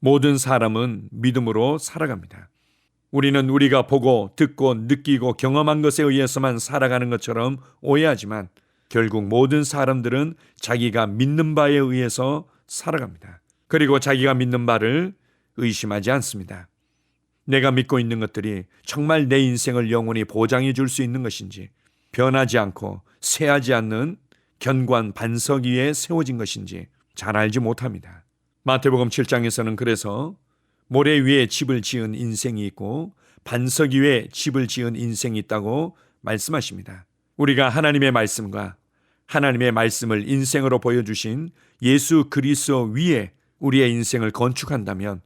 모든 사람은 믿음으로 살아갑니다. 우리는 우리가 보고 듣고 느끼고 경험한 것에 의해서만 살아가는 것처럼 오해하지만 결국 모든 사람들은 자기가 믿는 바에 의해서 살아갑니다. 그리고 자기가 믿는 바를 의심하지 않습니다. 내가 믿고 있는 것들이 정말 내 인생을 영원히 보장해 줄 수 있는 것인지, 변하지 않고 쇠하지 않는 견고한 반석 위에 세워진 것인지 잘 알지 못합니다. 마태복음 7장에서는 그래서 모래 위에 집을 지은 인생이 있고 반석 위에 집을 지은 인생이 있다고 말씀하십니다. 우리가 하나님의 말씀과 하나님의 말씀을 인생으로 보여주신 예수 그리스도 위에 우리의 인생을 건축한다면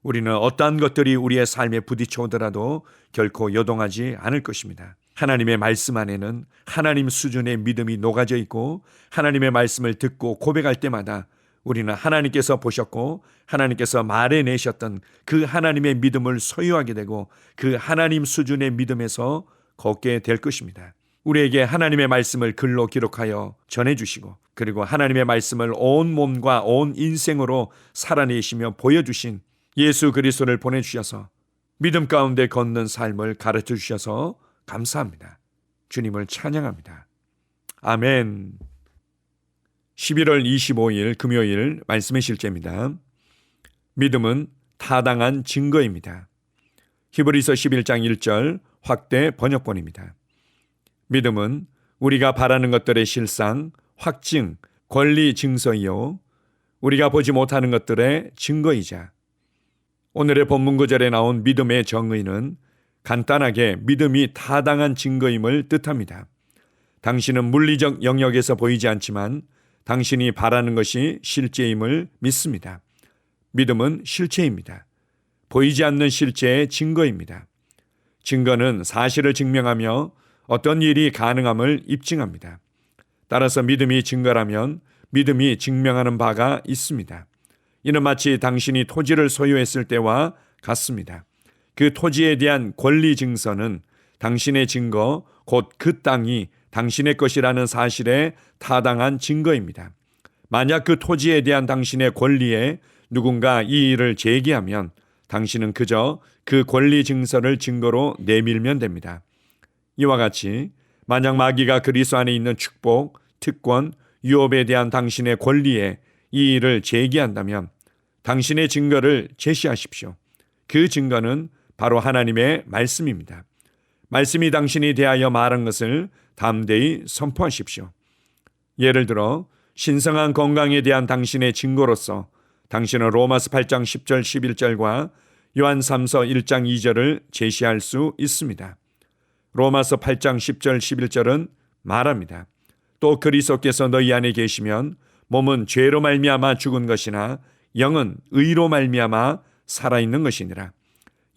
우리는 어떠한 것들이 우리의 삶에 부딪혀오더라도 결코 요동하지 않을 것입니다. 하나님의 말씀 안에는 하나님 수준의 믿음이 녹아져 있고 하나님의 말씀을 듣고 고백할 때마다 우리는 하나님께서 보셨고 하나님께서 말해내셨던 그 하나님의 믿음을 소유하게 되고 그 하나님 수준의 믿음에서 걷게 될 것입니다. 우리에게 하나님의 말씀을 글로 기록하여 전해주시고 그리고 하나님의 말씀을 온 몸과 온 인생으로 살아내시며 보여주신 예수 그리스도를 보내주셔서 믿음 가운데 걷는 삶을 가르쳐 주셔서 감사합니다. 주님을 찬양합니다. 아멘. 11월 25일 금요일 말씀의 실제입니다. 믿음은 타당한 증거입니다. 히브리서 11장 1절 확대 번역본입니다. 믿음은 우리가 바라는 것들의 실상, 확증, 권리 증서이요 우리가 보지 못하는 것들의 증거이자 오늘의 본문 구절에 나온 믿음의 정의는 간단하게 믿음이 타당한 증거임을 뜻합니다. 당신은 물리적 영역에서 보이지 않지만 당신이 바라는 것이 실제임을 믿습니다. 믿음은 실체입니다. 보이지 않는 실체의 증거입니다. 증거는 사실을 증명하며 어떤 일이 가능함을 입증합니다. 따라서 믿음이 증거라면 믿음이 증명하는 바가 있습니다. 이는 마치 당신이 토지를 소유했을 때와 같습니다. 그 토지에 대한 권리 증서는 당신의 증거, 곧 그 땅이 당신의 것이라는 사실의 타당한 증거입니다. 만약 그 토지에 대한 당신의 권리에 누군가 이 일을 제기하면 당신은 그저 그 권리 증서를 증거로 내밀면 됩니다. 이와 같이 만약 마귀가 그리스도 안에 있는 축복, 특권, 유업에 대한 당신의 권리에 이 일을 제기한다면 당신의 증거를 제시하십시오. 그 증거는 바로 하나님의 말씀입니다. 말씀이 당신이 대하여 말한 것을 담대히 선포하십시오. 예를 들어 신성한 건강에 대한 당신의 증거로서 당신은 로마서 8장 10절 11절과 요한 3서 1장 2절을 제시할 수 있습니다. 로마서 8장 10절 11절은 말합니다. 또 그리스도께서 너희 안에 계시면 몸은 죄로 말미암아 죽은 것이나 영은 의로 말미암아 살아있는 것이니라.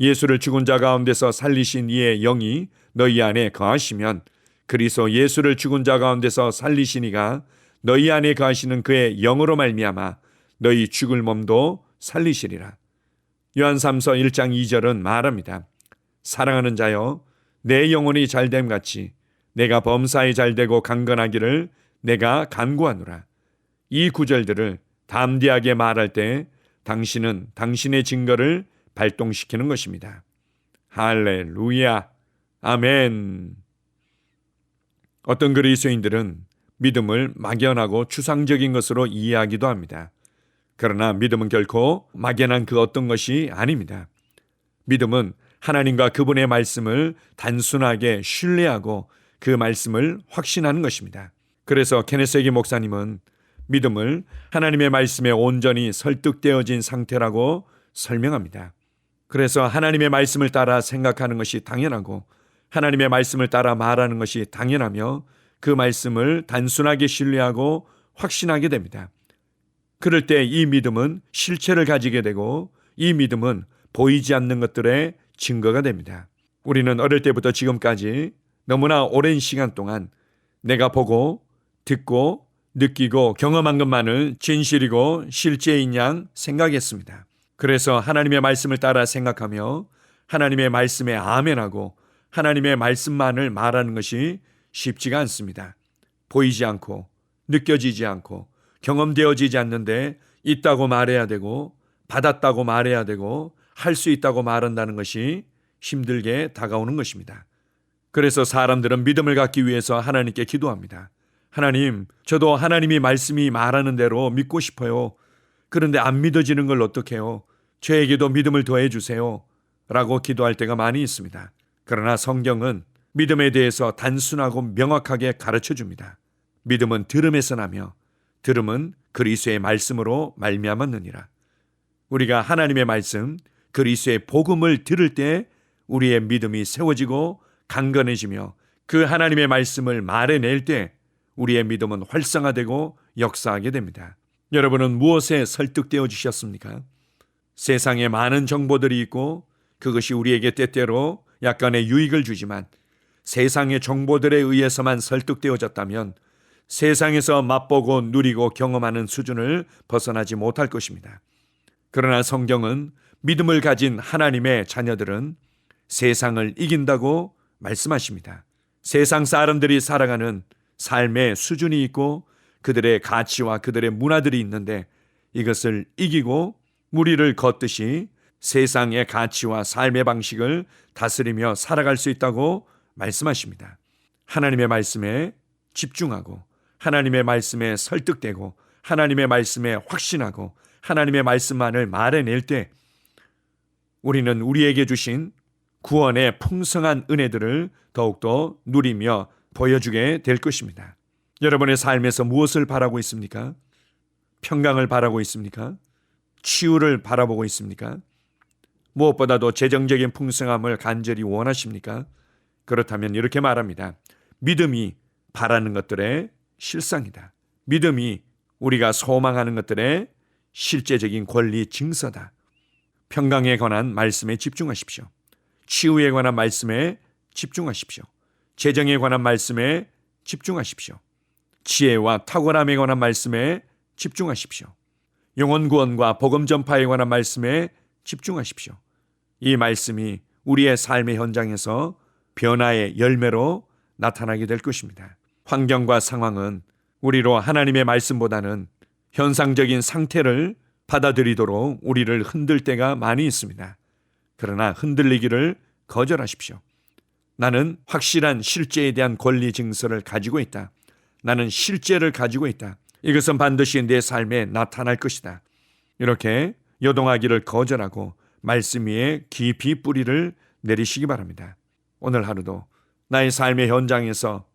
예수를 죽은 자 가운데서 살리신 이의 영이 너희 안에 거하시면 그리스도 예수를 죽은 자 가운데서 살리신 이가 너희 안에 거하시는 그의 영으로 말미암아 너희 죽을 몸도 살리시리라. 요한 3서 1장 2절은 말합니다. 사랑하는 자여 내 영혼이 잘됨 같이 내가 범사에 잘되고 강건하기를 내가 간구하노라. 이 구절들을 담대하게 말할 때 당신은 당신의 증거를 발동시키는 것입니다. 할렐루야. 아멘. 어떤 그리스도인들은 믿음을 막연하고 추상적인 것으로 이해하기도 합니다. 그러나 믿음은 결코 막연한 그 어떤 것이 아닙니다. 믿음은 하나님과 그분의 말씀을 단순하게 신뢰하고 그 말씀을 확신하는 것입니다. 그래서 케네세기 목사님은 믿음을 하나님의 말씀에 온전히 설득되어진 상태라고 설명합니다. 그래서 하나님의 말씀을 따라 생각하는 것이 당연하고 하나님의 말씀을 따라 말하는 것이 당연하며 그 말씀을 단순하게 신뢰하고 확신하게 됩니다. 그럴 때 이 믿음은 실체를 가지게 되고 이 믿음은 보이지 않는 것들의 증거가 됩니다. 우리는 어릴 때부터 지금까지 너무나 오랜 시간 동안 내가 보고 듣고 느끼고 경험한 것만을 진실이고 실제인 양 생각했습니다. 그래서 하나님의 말씀을 따라 생각하며 하나님의 말씀에 아멘하고 하나님의 말씀만을 말하는 것이 쉽지가 않습니다. 보이지 않고 느껴지지 않고 경험되어지지 않는데 있다고 말해야 되고 받았다고 말해야 되고 할 수 있다고 말한다는 것이 힘들게 다가오는 것입니다. 그래서 사람들은 믿음을 갖기 위해서 하나님께 기도합니다. 하나님, 저도 하나님이 말씀이 말하는 대로 믿고 싶어요. 그런데 안 믿어지는 걸 어떡해요? 저에게도 믿음을 더해 주세요. 라고 기도할 때가 많이 있습니다. 그러나 성경은 믿음에 대해서 단순하고 명확하게 가르쳐 줍니다. 믿음은 들음에서 나며 들음은 그리스도의 말씀으로 말미암았느니라. 우리가 하나님의 말씀, 그리스도의 복음을 들을 때 우리의 믿음이 세워지고 강건해지며 그 하나님의 말씀을 말해낼 때 우리의 믿음은 활성화되고 역사하게 됩니다. 여러분은 무엇에 설득되어 주셨습니까? 세상에 많은 정보들이 있고 그것이 우리에게 때때로 약간의 유익을 주지만 세상의 정보들에 의해서만 설득되어졌다면 세상에서 맛보고 누리고 경험하는 수준을 벗어나지 못할 것입니다. 그러나 성경은 믿음을 가진 하나님의 자녀들은 세상을 이긴다고 말씀하십니다. 세상 사람들이 살아가는 삶의 수준이 있고 그들의 가치와 그들의 문화들이 있는데 이것을 이기고 무리를 걷듯이 세상의 가치와 삶의 방식을 다스리며 살아갈 수 있다고 말씀하십니다. 하나님의 말씀에 집중하고 하나님의 말씀에 설득되고 하나님의 말씀에 확신하고 하나님의 말씀만을 말해낼 때 우리는 우리에게 주신 구원의 풍성한 은혜들을 더욱더 누리며 보여주게 될 것입니다. 여러분의 삶에서 무엇을 바라고 있습니까? 평강을 바라고 있습니까? 치유를 바라보고 있습니까? 무엇보다도 재정적인 풍성함을 간절히 원하십니까? 그렇다면 이렇게 말합니다. 믿음이 바라는 것들의 실상이다. 믿음이 우리가 소망하는 것들의 실제적인 권리 증서다. 평강에 관한 말씀에 집중하십시오. 치유에 관한 말씀에 집중하십시오. 재정에 관한 말씀에 집중하십시오. 지혜와 탁월함에 관한 말씀에 집중하십시오. 영혼 구원과 복음 전파에 관한 말씀에 집중하십시오. 이 말씀이 우리의 삶의 현장에서 변화의 열매로 나타나게 될 것입니다. 환경과 상황은 우리로 하나님의 말씀보다는 현상적인 상태를 받아들이도록 우리를 흔들 때가 많이 있습니다. 그러나 흔들리기를 거절하십시오. 나는 확실한 실제에 대한 권리 증서를 가지고 있다. 나는 실제를 가지고 있다. 이것은 반드시 내 삶에 나타날 것이다. 이렇게 요동하기를 거절하고 말씀 위에 깊이 뿌리를 내리시기 바랍니다. 오늘 하루도 나의 삶의 현장에서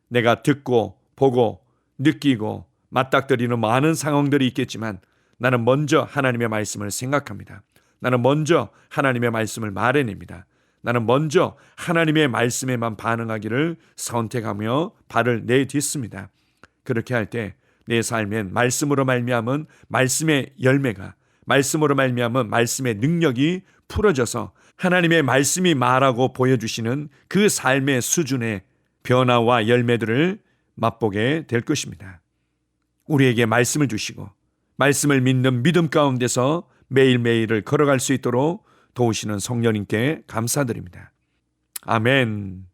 내가 듣고 보고 느끼고 맞닥뜨리는 많은 상황들이 있겠지만 나는 먼저 하나님의 말씀을 생각합니다. 나는 먼저 하나님의 말씀을 말해냅니다. 나는 먼저 하나님의 말씀에만 반응하기를 선택하며 발을 내딛습니다. 그렇게 할 때 내 삶엔 말씀으로 말미암은 말씀의 열매가, 말씀으로 말미암은 말씀의 능력이 풀어져서 하나님의 말씀이 말하고 보여주시는 그 삶의 수준의 변화와 열매들을 맛보게 될 것입니다. 우리에게 말씀을 주시고 말씀을 믿는 믿음 가운데서 매일매일을 걸어갈 수 있도록 도우시는 성령님께 감사드립니다. 아멘.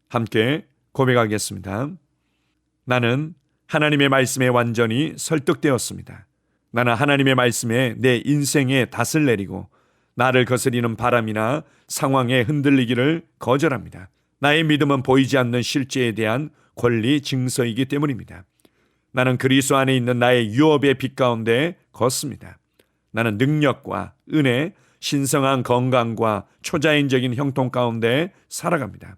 함께 고백하겠습니다. 나는 하나님의 말씀에 완전히 설득되었습니다. 나는 하나님의 말씀에 내 인생의 닷을 내리고 나를 거스리는 바람이나 상황에 흔들리기를 거절합니다. 나의 믿음은 보이지 않는 실제에 대한 권리 증서이기 때문입니다. 나는 그리스도 안에 있는 나의 유업의 빛 가운데 걷습니다. 나는 능력과 은혜, 신성한 건강과 초자연적인 형통 가운데 살아갑니다.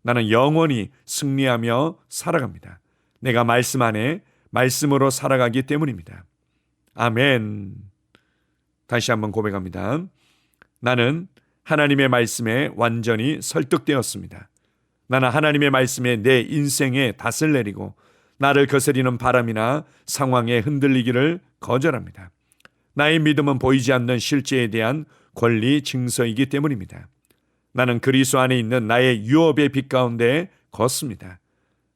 나는 영원히 승리하며 살아갑니다. 내가 말씀 안에 말씀으로 살아가기 때문입니다. 아멘. 다시 한번 고백합니다. 나는 하나님의 말씀에 완전히 설득되었습니다. 나는 하나님의 말씀에 내 인생의 닷을 내리고 나를 거스리는 바람이나 상황에 흔들리기를 거절합니다. 나의 믿음은 보이지 않는 실제에 대한 권리 증서이기 때문입니다. 나는 그리스도 안에 있는 나의 유업의 빛 가운데 걷습니다.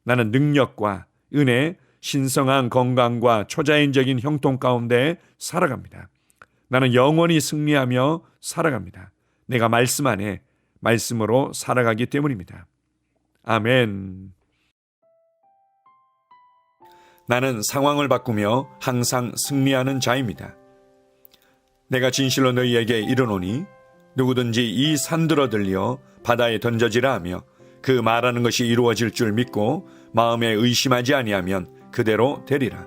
나는 능력과 은혜, 신성한 건강과 초자연적인 형통 가운데 살아갑니다. 나는 영원히 승리하며 살아갑니다. 내가 말씀 안에 말씀으로 살아가기 때문입니다. 아멘. 나는 상황을 바꾸며 항상 승리하는 자입니다. 내가 진실로 너희에게 이르노니 누구든지 이 산들어 들려 바다에 던져지라 하며 그 말하는 것이 이루어질 줄 믿고 마음에 의심하지 아니하면 그대로 되리라.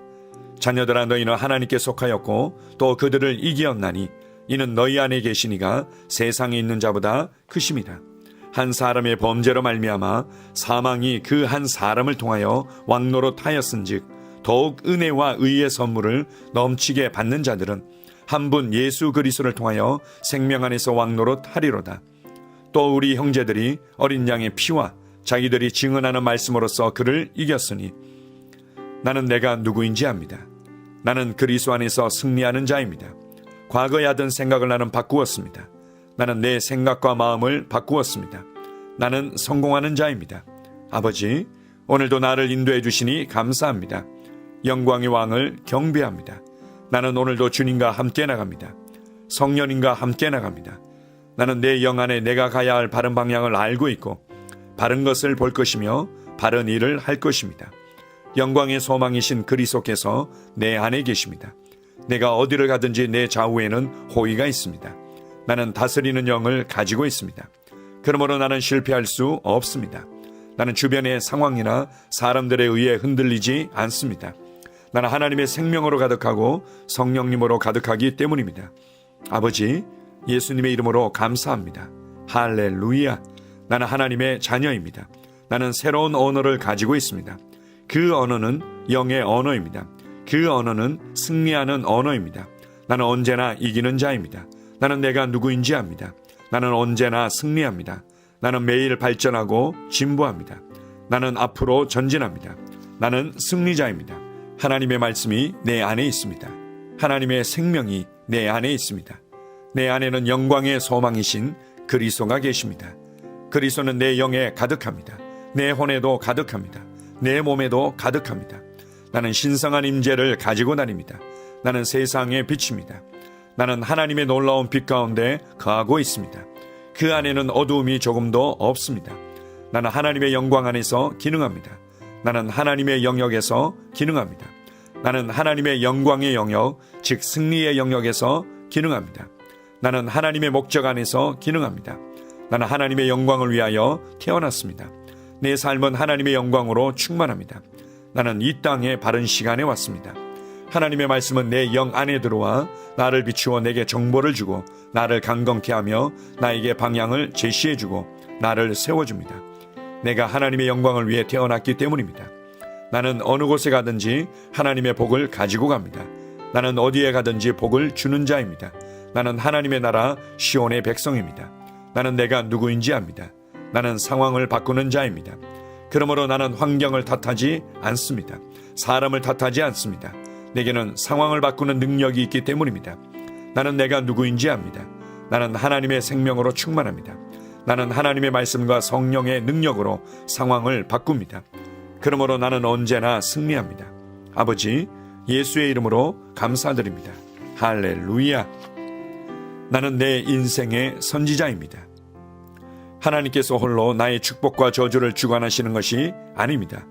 자녀들아, 너희는 하나님께 속하였고 또 그들을 이기었나니 이는 너희 안에 계시니가 세상에 있는 자보다 크심이라. 한 사람의 범죄로 말미암아 사망이 그 한 사람을 통하여 왕노릇하였은즉 더욱 은혜와 의의 선물을 넘치게 받는 자들은 한 분 예수 그리스도를 통하여 생명 안에서 왕노릇하리로다. 또 우리 형제들이 어린 양의 피와 자기들이 증언하는 말씀으로써 그를 이겼으니 나는 내가 누구인지 압니다. 나는 그리스도 안에서 승리하는 자입니다. 과거에 하던 생각을 나는 바꾸었습니다. 나는 내 생각과 마음을 바꾸었습니다. 나는 성공하는 자입니다. 아버지, 오늘도 나를 인도해 주시니 감사합니다. 영광의 왕을 경배합니다. 나는 오늘도 주님과 함께 나갑니다. 성령님과 함께 나갑니다. 나는 내 영 안에 내가 가야 할 바른 방향을 알고 있고 바른 것을 볼 것이며 바른 일을 할 것입니다. 영광의 소망이신 그리스도께서 내 안에 계십니다. 내가 어디를 가든지 내 좌우에는 호의가 있습니다. 나는 다스리는 영을 가지고 있습니다. 그러므로 나는 실패할 수 없습니다. 나는 주변의 상황이나 사람들에 의해 흔들리지 않습니다. 나는 하나님의 생명으로 가득하고 성령님으로 가득하기 때문입니다. 아버지, 예수님의 이름으로 감사합니다. 할렐루야. 나는 하나님의 자녀입니다. 나는 새로운 언어를 가지고 있습니다. 그 언어는 영의 언어입니다. 그 언어는 승리하는 언어입니다. 나는 언제나 이기는 자입니다. 나는 내가 누구인지 압니다. 나는 언제나 승리합니다. 나는 매일 발전하고 진보합니다. 나는 앞으로 전진합니다. 나는 승리자입니다. 하나님의 말씀이 내 안에 있습니다. 하나님의 생명이 내 안에 있습니다. 내 안에는 영광의 소망이신 그리스도가 계십니다. 그리스도는 내 영에 가득합니다. 내 혼에도 가득합니다. 내 몸에도 가득합니다. 나는 신성한 임재를 가지고 다닙니다. 나는 세상의 빛입니다. 나는 하나님의 놀라운 빛 가운데 거하고 있습니다. 그 안에는 어두움이 조금도 없습니다. 나는 하나님의 영광 안에서 기능합니다. 나는 하나님의 영역에서 기능합니다. 나는 하나님의 영광의 영역, 즉 승리의 영역에서 기능합니다. 나는 하나님의 목적 안에서 기능합니다. 나는 하나님의 영광을 위하여 태어났습니다. 내 삶은 하나님의 영광으로 충만합니다. 나는 이 땅에 바른 시간에 왔습니다. 하나님의 말씀은 내 영 안에 들어와 나를 비추어 내게 정보를 주고 나를 강건케 하며 나에게 방향을 제시해 주고 나를 세워줍니다. 내가 하나님의 영광을 위해 태어났기 때문입니다. 나는 어느 곳에 가든지 하나님의 복을 가지고 갑니다. 나는 어디에 가든지 복을 주는 자입니다. 나는 하나님의 나라 시온의 백성입니다. 나는 내가 누구인지 압니다. 나는 상황을 바꾸는 자입니다. 그러므로 나는 환경을 탓하지 않습니다. 사람을 탓하지 않습니다. 내게는 상황을 바꾸는 능력이 있기 때문입니다. 나는 내가 누구인지 압니다. 나는 하나님의 생명으로 충만합니다. 나는 하나님의 말씀과 성령의 능력으로 상황을 바꿉니다. 그러므로 나는 언제나 승리합니다. 아버지, 예수의 이름으로 감사드립니다. 할렐루야. 나는 내 인생의 선지자입니다. 하나님께서 홀로 나의 축복과 저주를 주관하시는 것이 아닙니다.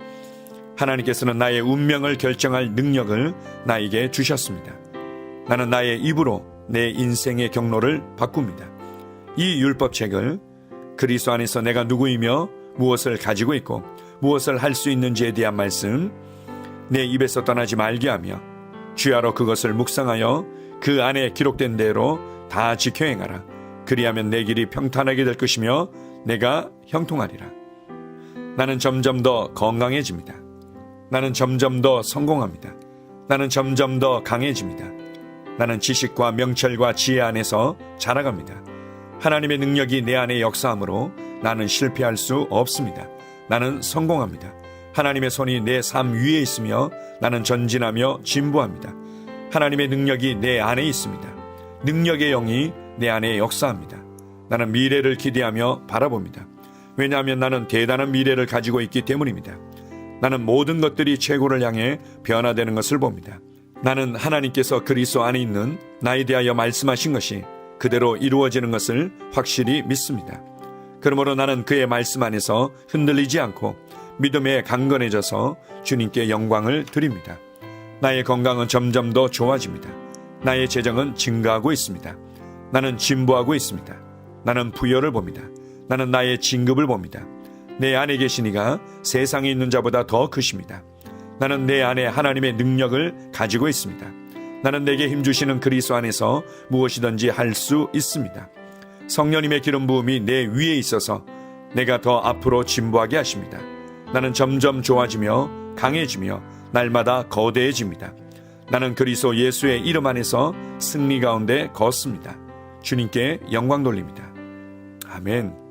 하나님께서는 나의 운명을 결정할 능력을 나에게 주셨습니다. 나는 나의 입으로 내 인생의 경로를 바꿉니다. 이 율법책을 그리스도 안에서 내가 누구이며 무엇을 가지고 있고 무엇을 할 수 있는지에 대한 말씀 내 입에서 떠나지 말게 하며 주야로 그것을 묵상하여 그 안에 기록된 대로 다 지켜 행하라. 그리하면 내 길이 평탄하게 될 것이며 내가 형통하리라. 나는 점점 더 건강해집니다. 나는 점점 더 성공합니다. 나는 점점 더 강해집니다. 나는 지식과 명철과 지혜 안에서 자라갑니다. 하나님의 능력이 내 안에 역사하므로 나는 실패할 수 없습니다. 나는 성공합니다. 하나님의 손이 내 삶 위에 있으며 나는 전진하며 진보합니다. 하나님의 능력이 내 안에 있습니다. 능력의 영이 내 안에 역사합니다. 나는 미래를 기대하며 바라봅니다. 왜냐하면 나는 대단한 미래를 가지고 있기 때문입니다. 나는 모든 것들이 최고를 향해 변화되는 것을 봅니다. 나는 하나님께서 그리스도 안에 있는 나에 대하여 말씀하신 것이 그대로 이루어지는 것을 확실히 믿습니다. 그러므로 나는 그의 말씀 안에서 흔들리지 않고 믿음에 강건해져서 주님께 영광을 드립니다. 나의 건강은 점점 더 좋아집니다. 나의 재정은 증가하고 있습니다. 나는 진보하고 있습니다. 나는 부여를 봅니다. 나는 나의 진급을 봅니다. 내 안에 계신 이가 세상에 있는 자보다 더 크십니다. 나는 내 안에 하나님의 능력을 가지고 있습니다. 나는 내게 힘주시는 그리스도 안에서 무엇이든지 할 수 있습니다. 성령님의 기름 부음이 내 위에 있어서 내가 더 앞으로 진보하게 하십니다. 나는 점점 좋아지며 강해지며 날마다 거대해집니다. 나는 그리스도 예수의 이름 안에서 승리 가운데 걷습니다. 주님께 영광 돌립니다. 아멘.